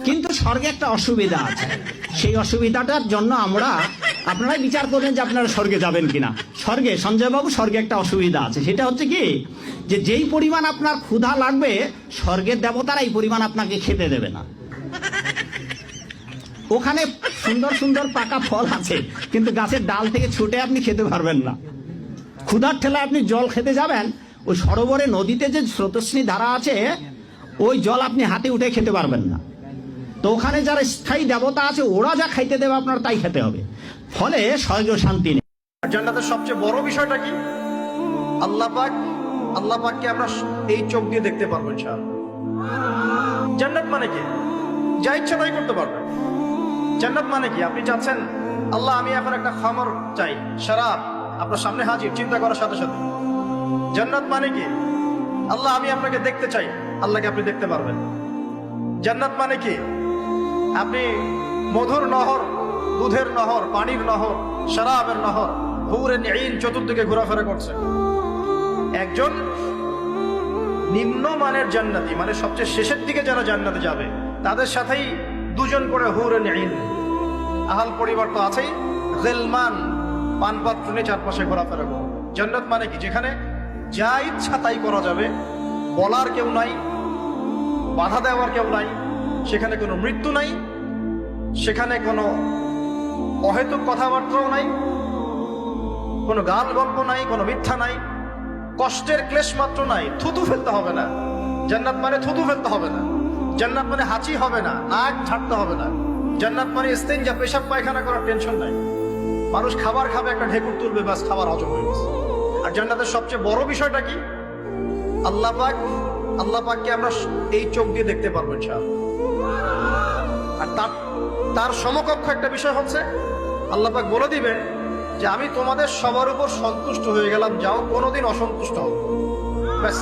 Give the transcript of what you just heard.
কিন্তু স্বর্গে একটা অসুবিধা আছে, সেই অসুবিধাটার জন্য আপনারাই বিচার করবেন যে আপনারা স্বর্গে যাবেন কিনা। স্বর্গে, সঞ্জয় বাবু, স্বর্গে একটা অসুবিধা আছে, সেটা হচ্ছে কি, যে যেই পরিমাণ আপনার ক্ষুধা লাগবে স্বর্গের দেবতারা এই পরিমাণ আপনাকে খেতে দেবে না। ওখানে সুন্দর সুন্দর পাকা ফল আছে, কিন্তু গাছের ডাল থেকে ছুটে আপনি খেতে পারবেন না। ক্ষুধার ঠেলায় আপনি জল খেতে যাবেন, ওই সরোবরে নদীতে যে স্রোতস্বিনী ধারা আছে, ওই জল আপনি হাতে উঠে খেতে পারবেন না। তো ওখানে যারা স্থায়ী দেবতা আছে, ওরা যা খাইতে দেবে আপনার তাই খেতে হবে, ফলে স্বর্গীয় শান্তি নেই। জান্নাতের সবচেয়ে বড় বিষয়টা কি? আল্লাহ পাককে আমরা এই চোখ দিয়ে দেখতে পারবো ইনশাআল্লাহ। জান্নাত মানে কি? যা ইচ্ছা তাই করতে পারবেন। জান্নাত মানে কি? আপনি চাচ্ছেন, আল্লাহ আমি এখন একটা খামর চাই, শরাব আপনার সামনে হাজির, চিন্তা করার সাথে সাথে। জান্নাত মানে কি? আল্লাহ আমি আপনাকে দেখতে চাই, আল্লাহকে আপনি দেখতে পারবেন। জান্নাত মানে কি? আপনি মধুর নহর, দুধের নহর, পানির নহর, শরাবের নহর, হুরে নিন চতুর্দিকে ঘোরাফেরা করছে। একজন নিম্নমানের জান্নাতি, মানে সবচেয়ে শেষের দিকে যারা জান্নাতে যাবে, তাদের সাথেই দুজন করে হুরে নিন, আহাল পরিবার তো আছেই, গিলমান পানপাত্র নিয়ে চারপাশে ঘোরাফেরা করে। জান্নাত মানে কি? যেখানে যা ইচ্ছা তাই করা যাবে, বলার কেউ নাই, বাধা দেওয়ার কেউ নাই, সেখানে কোনো মৃত্যু নাই, সেখানে কোনো অহেতুক কথাবার্তাও নাই, কোনো গান গল্প নাই, কোনো মিথ্যা নাই, কষ্টের ক্লেশ মাত্র নাই, থুতু ফেলতে হবে না। জান্নাত মানে থুতু ফেলতে হবে না। জান্নাত মানে হাঁচি হবে না, নাক ঝাড়তে হবে না। জান্নাত মানে ইস্তেঞ্জা, পেশাব পায়খানা করার টেনশন নাই। মানুষ খাবার খাবে, একটা ঢেকুর তুলবে, ব্যাস খাবার হজম হয়ে গেছে। আর জান্নাতের সবচেয়ে বড় বিষয়টা কি? আল্লাহ পাককে আমরা এই চোখ দিয়ে দেখতে পারবো ইনশাআল্লাহ। আর তার সমকক্ষ একটা বিষয় হচ্ছে, আল্লাহ পাক বলে দিবেন যে আমি তোমাদের সবার উপর সন্তুষ্ট হয়ে গেলাম, যাও কোনোদিন অসন্তুষ্ট হবে, ব্যাস।